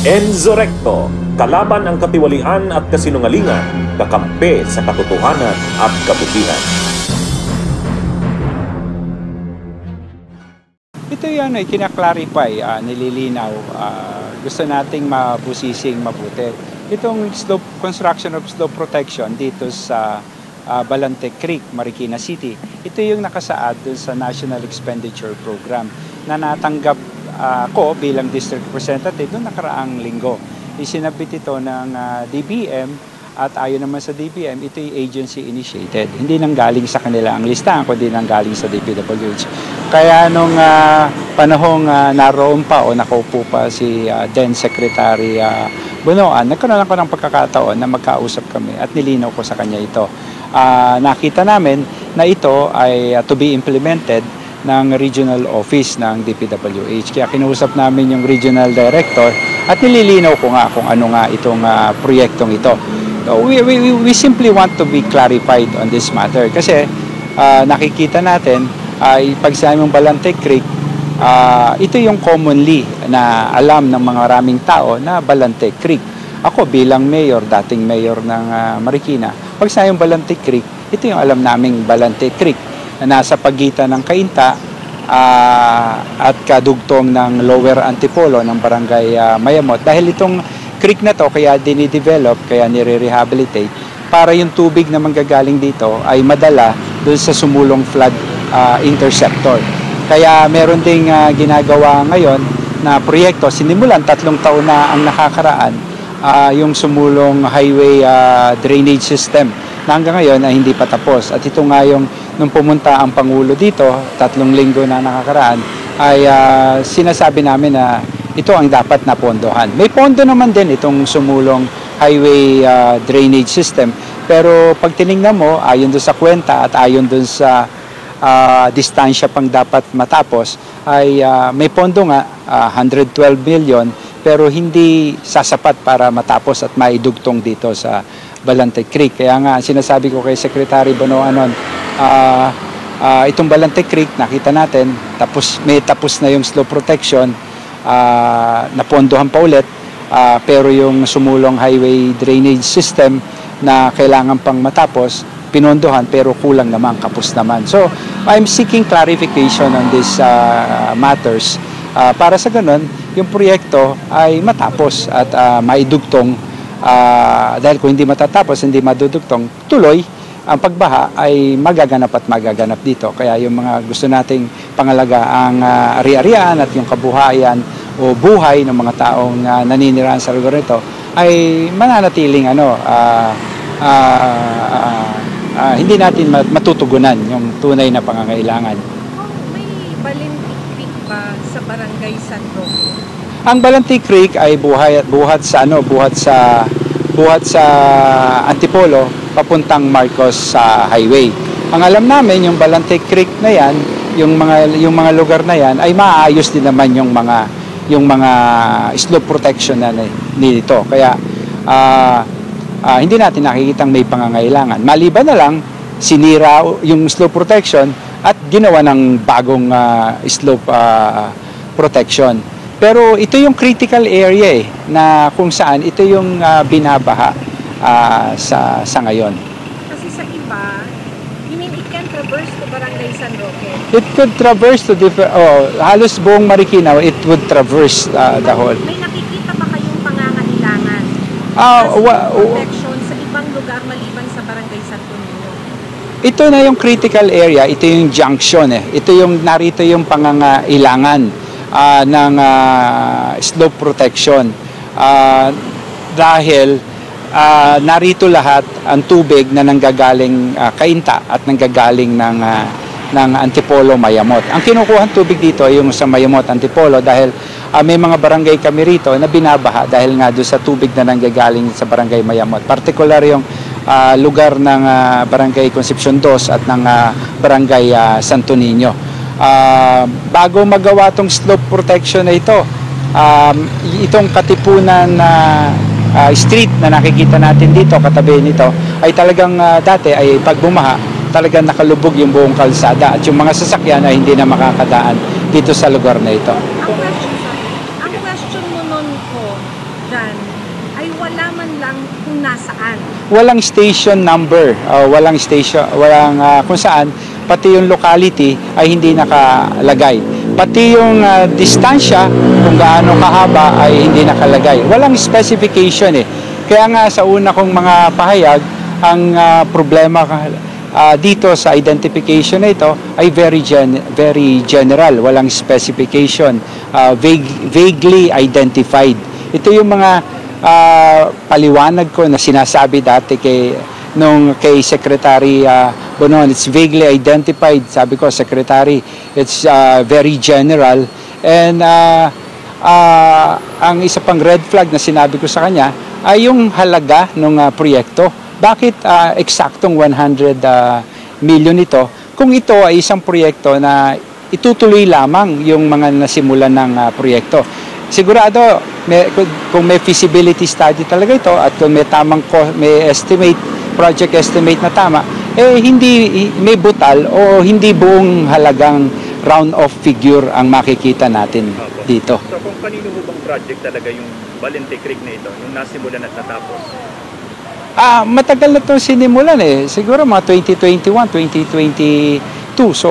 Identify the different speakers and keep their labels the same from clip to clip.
Speaker 1: Enzo Recto, kalaban ang katiwalian at kasinungalingan, kakampi sa katotohanan at kabutihan.
Speaker 2: Ito yan ay kinaklarify, nililinaw, gusto nating mabusising mabuti. Itong construction of slope protection dito sa Balante Creek, Marikina City, ito yung nakasaad dun sa National Expenditure Program na natanggap ko bilang district representative noong nakaraang linggo. Isinabit ito ng DBM at ayon naman sa DBM, ito yung agency initiated. Hindi nang galing sa kanila ang listahan, kundi nang galing sa DPWH. Kaya nung panahong naroon pa o nakaupo pa si then Secretary Bunoan, nagkaroon ako ng pagkakataon na magkausap kami at nilinaw ko sa kanya ito. Nakita namin na ito ay to be implemented ng regional office ng DPWH. Kaya kinuusap namin yung regional director at nililinaw ko nga kung ano nga itong proyektong ito. So, we simply want to be clarified on this matter kasi nakikita natin pag sa aming Balante Creek, ito yung commonly na alam ng mga maraming tao na Balante Creek. Ako bilang mayor, dating mayor ng Marikina, pag sa aming Balante Creek, ito yung alam naming Balante Creek na nasa pagitan ng Cainta at kadugtong ng Lower Antipolo ng Barangay Mayamot. Dahil itong creek na to kaya dinidevelop, kaya nire-rehabilitate para yung tubig na manggagaling dito ay madala doon sa sumulong flood interceptor. Kaya meron ding ginagawa ngayon na proyekto, sinimulan 3 taon na ang nakakaraan, yung sumulong highway drainage system na hanggang ngayon ay hindi pa tapos. At ito nga yung nung pumunta ang Pangulo dito, 3 linggo na nakakaraan, ay sinasabi namin na ito ang dapat na pondohan. May pondo naman din itong sumulong highway drainage system, pero pag tinignan mo, ayon doon sa kwenta at ayon doon sa distansya pang dapat matapos, ay may pondo nga, 112 million, pero hindi sasapat para matapos at maidugtong dito sa Balante Creek. Kaya nga sinasabi ko kay Secretary Bonoan, itong Balante Creek nakita natin may tapos na yung slope protection, napondohan pa ulit, pero yung sumulong highway drainage system na kailangan pang matapos, pinondohan pero kulang naman, kapos naman. So I'm seeking clarification on these matters para sa ganun yung proyekto ay matapos at maidugtong. Dahil kung hindi matatapos, hindi madudugtong, tuloy ang pagbaha ay magaganap at magaganap dito. Kaya yung mga gusto nating pangalagaan ang ari-arian at yung kabuhayan o buhay ng mga taong naninirahan sa lugar nito ay mananatiling hindi natin matutugunan yung tunay na pangangailangan.
Speaker 3: May Balante Creek ba sa Barangay San Roque?
Speaker 2: Ang Balante Creek ay buhat sa Antipolo papuntang Marcos Highway. Ang alam namin yung Balante Creek na yan, yung mga lugar na yan ay maayos din naman yung mga slope protection na nito. Kaya hindi natin nakikitang may pangangailangan. Maliban na lang sinira yung slope protection at ginawa ng bagong slope protection. Pero ito yung critical area na kung saan ito yung binabaha sa ngayon.
Speaker 3: Kasi sa iba, you mean it can traverse to Barangay San Roque?
Speaker 2: It could traverse to halos buong Marikina, it would traverse the whole.
Speaker 3: May nakikita ba kayong pangangailangan? Protection sa ibang lugar maliban sa Barangay Santo Niño?
Speaker 2: Ito na yung critical area, ito yung junction narito yung pangangailangan ng slope protection dahil narito lahat ang tubig na nanggagaling Cainta at nanggagaling ng Antipolo, Mayamot. Ang kinukuha tubig dito ay yung sa Mayamot, Antipolo dahil may mga barangay kami rito na binabaha dahil nga doon sa tubig na nanggagaling sa barangay Mayamot. Partikular yung lugar ng barangay Concepcion 2 at ng barangay Santo Niño. Bago magawa tong slope protection na ito, itong Katipunan street na nakikita natin dito, katabi nito, ay talagang dati ay pag bumaha, talagang nakalubog yung buong kalsada at yung mga sasakyan ay hindi na makakadaan dito sa lugar na ito.
Speaker 3: Ang question mo nun po, kung nasaan.
Speaker 2: Walang station number, walang station, kung saan, pati yung locality ay hindi nakalagay. Pati yung distansya, kung gaano kahaba, ay hindi nakalagay. Walang specification eh. Kaya nga sa una kong mga pahayag, ang problema dito sa identification na ito ay very general, walang specification, vaguely identified. Ito yung mga paliwanag ko na sinasabi dati kay Secretary Bonoan. It's vaguely identified. Sabi ko, Secretary, it's very general. And ang isa pang red flag na sinabi ko sa kanya ay yung halaga ng proyekto. Bakit eksaktong 100 million ito kung ito ay isang proyekto na itutuloy lamang yung mga nasimulan ng proyekto? Sigurado, kung may feasibility study talaga ito at kung may tamang project estimate na tama, hindi may butal o hindi buong halagang round-off figure ang makikita natin dito.
Speaker 4: So kung kanino mo bang project talaga yung Balente Creek na ito, yung nasimulan at natapos?
Speaker 2: Matagal na ito sinimulan eh. Siguro mga 2021, 2022. So,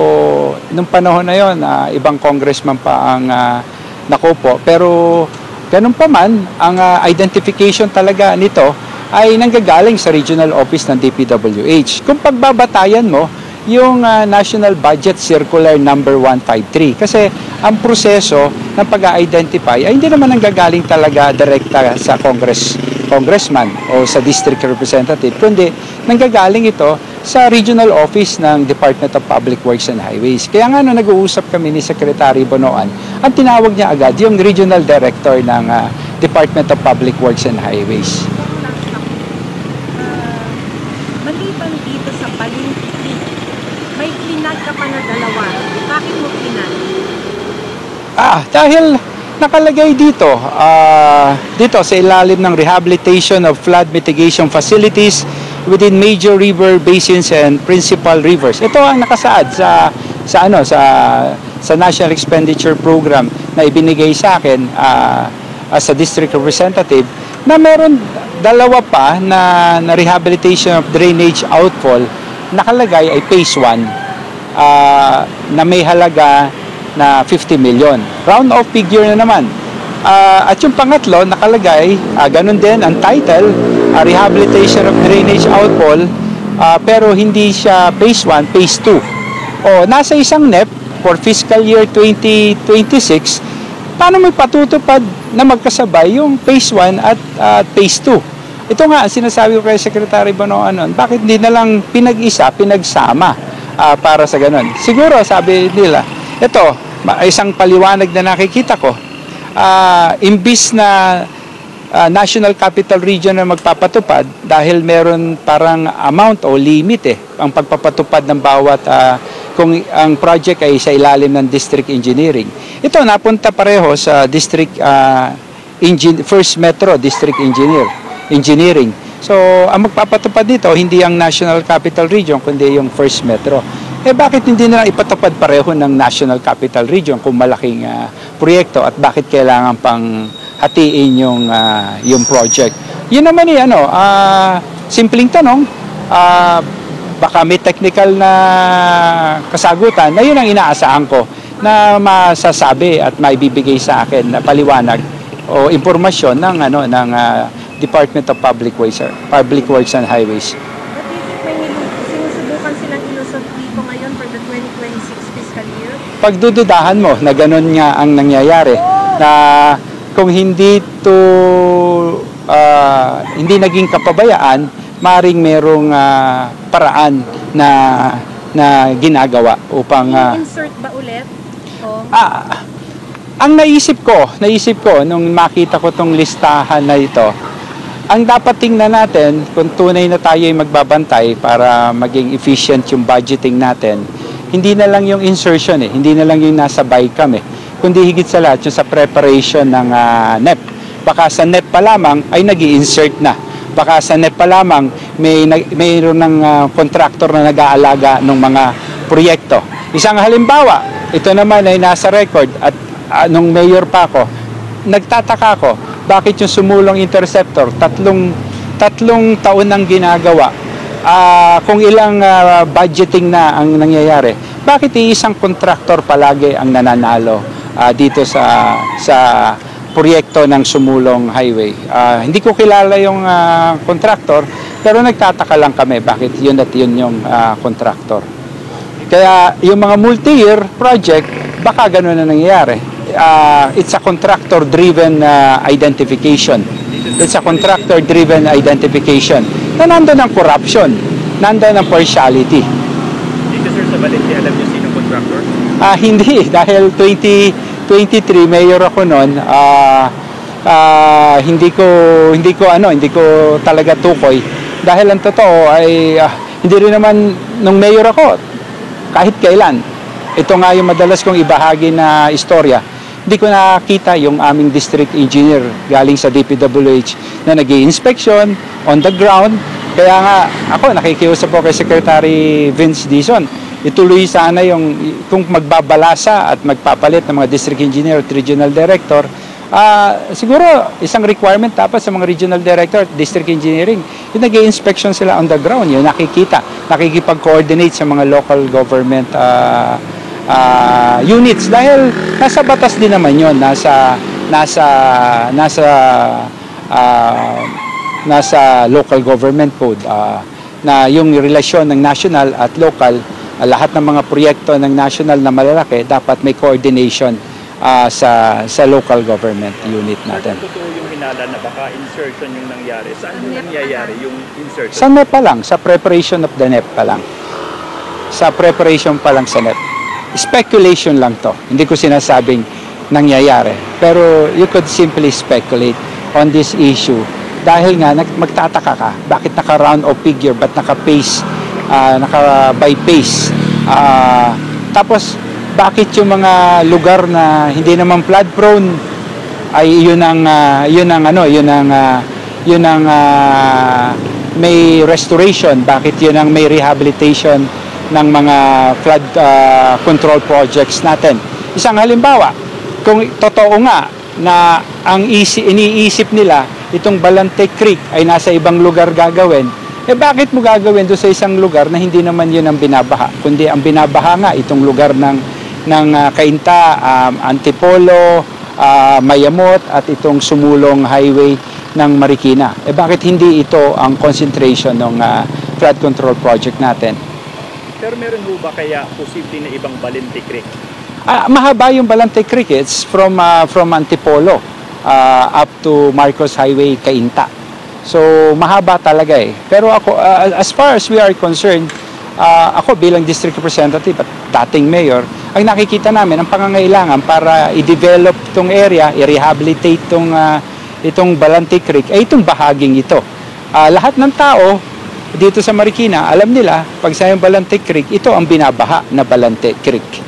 Speaker 2: nung panahon na yon, ibang congressman pa ang nakupo. Pero, ganun pa man, ang identification talaga nito ay nanggagaling sa regional office ng DPWH. Kung pagbabatayan mo, yung National Budget Circular number 153. Kasi ang proseso ng pag-identify ay hindi naman nanggagaling talaga direkta sa congressman o sa district representative, kundi nanggagaling ito sa regional office ng Department of Public Works and Highways. Kaya nga nung nag-uusap kami ni Secretary Bonoan, ang tinawag niya agad yung regional director ng Department of Public Works and Highways.
Speaker 3: Maliban dito sa Balente Creek, may pinag ka pa na dalawa. Bakit mo pinag?
Speaker 2: Dahil nakalagay dito sa ilalim ng rehabilitation of flood mitigation facilities within major river basins and principal rivers. Ito ang nakasaad sa National Expenditure Program na ibinigay sa akin as a district representative, na meron dalawa pa na rehabilitation of drainage outfall. Nakalagay ay phase 1 na may halaga na 50 million. Round off figure na naman. At yung pangatlo, nakalagay, ganun din ang title, Rehabilitation of Drainage Outfall, pero hindi siya phase 1, phase 2. Nasa isang NEP for fiscal year 2026, paano may patutupad na magkasabay yung phase 1 at phase 2? Ito nga, ang sinasabi ko kay Secretary Bonoan noon, bakit hindi na lang pinagsama para sa ganun? Siguro, sabi nila, ito, isang paliwanag na nakikita ko, imbis na National Capital Region na magpapatupad, dahil meron parang amount o limit ang pagpapatupad ng bawat kung ang project ay sa ilalim ng district engineering. Ito, napunta pareho sa district First Metro District Engineering. So, ang magpapatupad dito, hindi ang National Capital Region, kundi yung First Metro. Bakit hindi na ipatupad pareho ng National Capital Region kung malaking proyekto, at bakit kailangan pang hatiin yung project? Yun naman simpleng tanong, baka may technical na kasagutan na yun ang inaasahan ko na masasabi at maibibigay sa akin na paliwanag o impormasyon ng Department of Public Works and Highways.
Speaker 3: Sinusubukan silang ilusot dito ngayon for the 2026 fiscal year?
Speaker 2: Pagdududahan mo na ganun nga ang nangyayari, na kung hindi naging kapabayaan, maring merong paraan na ginagawa upang
Speaker 3: insert ba ulit?
Speaker 2: Ang naisip ko nung makita ko tong listahan na ito, ang dapat tingnan natin kung tunay na tayo ay magbabantay para maging efficient yung budgeting natin, hindi na lang yung insertion hindi na lang yung nasa BICAM kundi higit sa lahat yung sa preparation ng NEP. Baka sa NEP pa lamang ay nag-i-insert na. Baka sa NEP pa lamang mayroon ng contractor na nag-aalaga ng mga proyekto. Isang halimbawa, ito naman ay nasa record, at nung mayor pa ako, nagtataka ako, bakit yung sumulong interceptor, tatlong 3 taon nang ginagawa, kung ilang budgeting na ang nangyayari, bakit iisang kontraktor palagi ang nananalo dito sa proyekto ng Sumulong Highway? Hindi ko kilala yung kontraktor, pero nagtataka lang kami bakit yun at yun yung kontraktor. Kaya yung mga multi-year project, baka ganun na nangyayari. It's a contractor-driven identification. It's a contractor-driven identification. Na nandun ang corruption, nandun ang partiality.
Speaker 4: Dito sir sa Balente, alam niyo sino contractor?
Speaker 2: Hindi, dahil 2023 mayor ako noon, hindi ko talaga tukoy. Dahil ang totoo ay hindi rin naman nung mayor ako, kahit kailan. Ito nga yung madalas kong ibahagi na istorya. Hindi ko nakita yung aming district engineer galing sa DPWH na nag-i-inspection on the ground. Kaya nga ako nakikiusap po kay Secretary Vince Dizon. Ituloy sana yung kung magbabalasa at magpapalit ng mga district engineer at regional director. Siguro isang requirement dapat sa mga regional director at district engineering, yung nag-i-inspection sila on the ground, yung nakikipag-coordinate sa mga local government units, dahil nasa batas din naman yun, nasa local government code, na yung relasyon ng national at local, lahat ng mga proyekto ng national na malalaki dapat may coordination sa local government unit natin.
Speaker 4: Sir, totoo yung hinala na baka insertion yung nangyari. Saan yung nangyayari yung insertion?
Speaker 2: Sa NEP pa lang, sa preparation of the NEP pa lang. Sa preparation pa lang sa NEP. Speculation lang to. Hindi ko sinasabing nangyayari. Pero you could simply speculate on this issue. Dahil nga, magtataka ka, bakit naka-round of figure, ba't naka-pace, naka-by pace. Tapos, bakit yung mga lugar na hindi naman flood prone ay yun ang may restoration, bakit yun ang may rehabilitation ng mga flood control projects natin. Isang halimbawa, kung totoo nga na ang iniisip nila itong Balante Creek ay nasa ibang lugar gagawin, bakit mo gagawin doon sa isang lugar na hindi naman yun ang binabaha, kundi ang binabaha nga itong lugar ng Cainta, Antipolo, Mayamot at itong Sumulong Highway ng Marikina. Bakit hindi ito ang concentration ng flood control project natin?
Speaker 4: Pero meron ho ba kaya posible na ibang Balente Creek?
Speaker 2: Mahaba yung Balante Creek. It's from Antipolo up to Marcos Highway, Cainta. So mahaba talaga eh. Pero ako, as far as we are concerned, ako bilang district representative at dating mayor, ang nakikita namin ang pangangailangan para i-develop itong area, i-rehabilitate itong Balante Creek, ay itong bahaging ito. Lahat ng tao dito sa Marikina, alam nila, pag sa yung Balante Creek, ito ang binabaha na Balante Creek.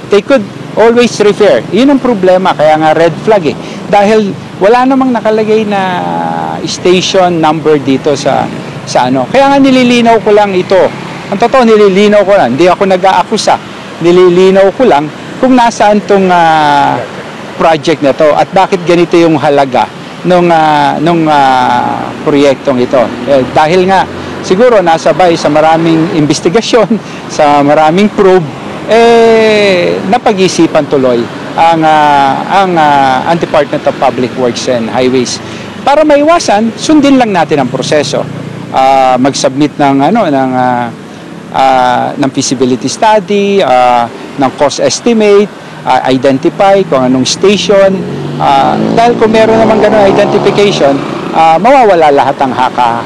Speaker 2: They could always refer. Yun ang problema, kaya nga red flag eh. Dahil wala namang nakalagay na station number dito sa ano. Kaya nga nililinaw ko lang ito. Ang totoo, nililinaw ko lang. Hindi ako nag-aakusa. Nililinaw ko lang kung nasaan tong project na to at bakit ganito yung halaga nung proyektong ito. Dahil nga, siguro nasabay sa maraming investigasyon, sa maraming probe, napag-isipan tuloy ang Department of Public Works and Highways. Para maiwasan, sundin lang natin ang proseso. Mag-submit ng feasibility study, ng cost estimate, identify kung anong station. Dahil kung meron naman ganun identification, mawawala lahat ang haka.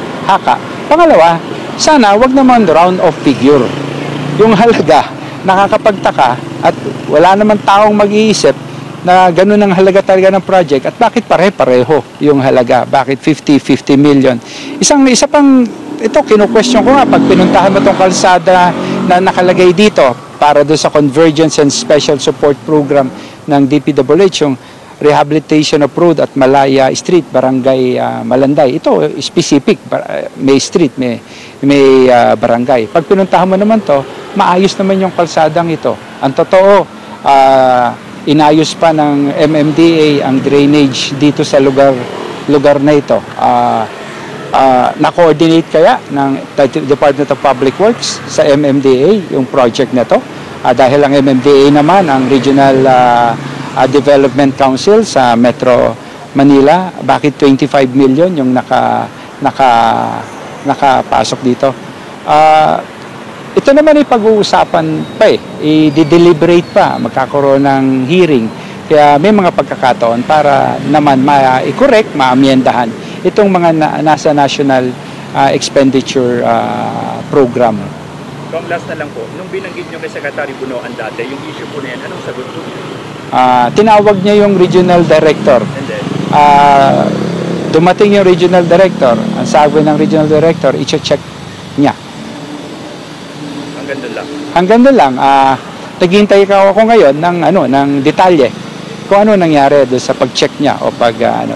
Speaker 2: Pangalawa, sana wag naman round of figure. Yung halaga, nakakapagtaka at wala naman taong mag-iisip na ganun ang halaga talaga ng project at bakit pare-pareho yung halaga, bakit 50 million. Isa pang ito, kinu-question ko nga pag pinuntahan mo itong kalsada na nakalagay dito para doon sa Convergence and Special Support Program ng DPWH, yung Rehabilitation of Road at Malaya Street, Barangay Malanday. Ito, specific, may street, may barangay. Pag pinuntahan mo naman to, maayos naman yung kalsadang ito. Ang totoo, inayos pa ng MMDA ang drainage dito sa lugar na ito. na-coordinate kaya ng Department of Public Works sa MMDA yung project na to? Dahil ang MMDA naman, ang Regional Development Council sa Metro Manila, bakit 25 million yung nakapasok dito? Ito naman ay pag-uusapan pa i-deliberate pa, magkakaroon ng hearing. Kaya may mga pagkakataon para naman ma-correct, ma-amyendahan itong mga nasa National Expenditure Program.
Speaker 4: Kung last na lang po, nung binanggit nyo kay Secretary Bunoan dati, yung issue po na yan, anong sagot po niya?
Speaker 2: Tinawag niya yung Regional Director.
Speaker 4: And then?
Speaker 2: Dumating yung Regional Director. Ang sabi ng Regional Director, i-check niya.
Speaker 4: Hanggang doon lang?
Speaker 2: Hanggang doon lang. Naghihintay ako ngayon ng detalye kung ano nangyari doon sa pag-check niya o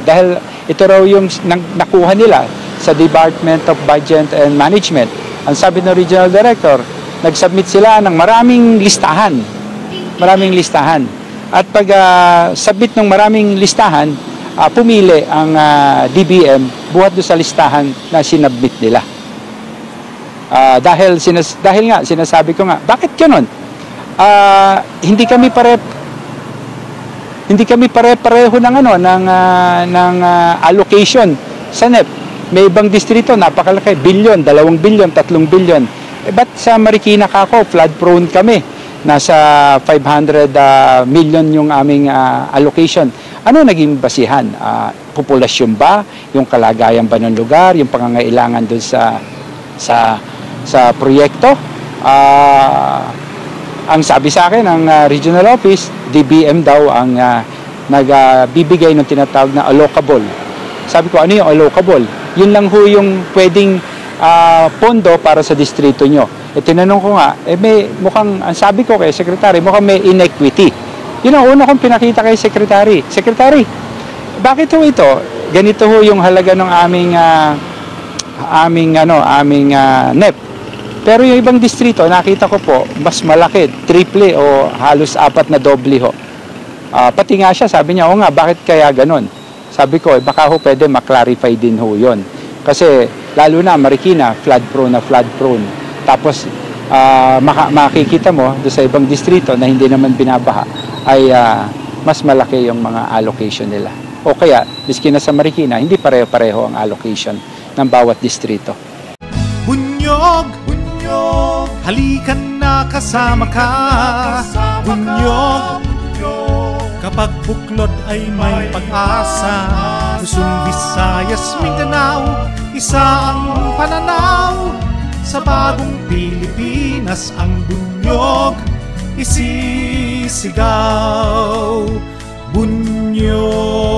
Speaker 2: dahil ito raw yung nakuha nila sa Department of Budget and Management. Ang sabi ng Regional Director, nag-submit sila ng maraming listahan. At pag submit ng maraming listahan, pumili ang DBM buhat doon sa listahan na sinubmit nila. Dahil nga sinasabi ko nga, bakit ganoon? Hindi kami pare-pareho ng allocation sa NEP. May ibang distrito napakalaki, bilyon, 2 bilyon, 3 bilyon. Ba't sa Marikina kako, flood prone kami? Nasa 500 million yung aming allocation. Ano naging basihan? Populasyon ba? Yung kalagayan ba ng lugar? Yung pangangailangan doon sa proyekto? Ang sabi sa akin ng regional office, DBM daw ang nagbibigay ng tinatawag na allocable. Sabi ko, ano yung allocable? Yun lang ho yung pwedeng pondo para sa distrito nyo. Tinanong ko nga, ang sabi ko kay Secretary, mukhang may inequity. Yun ang una kong pinakita kay Secretary. Secretary, bakit ho ito? Ganito ho yung halaga ng aming NEP. Pero yung ibang distrito, nakita ko po, mas malaki, triple o halos 4 na doble ho. Pati nga siya, sabi niya, nga, bakit kaya ganon? Sabi ko, baka ho pwede maklarify din ho yun. Kasi, lalo na, Marikina, flood prone. Tapos, makikita mo, doon sa ibang distrito na hindi naman binabaha, ay mas malaki yung mga allocation nila. O kaya, miski na sa Marikina, hindi pareho-pareho ang allocation ng bawat distrito.
Speaker 5: Bunyog! Halikan na kasama ka, Bunyog. Kapag buklod ay may pag-asa, Luzon, Visayas, Mindanao, isa ang pananaw. Sa bagong Pilipinas ang bunyog isisigaw. Bunyog.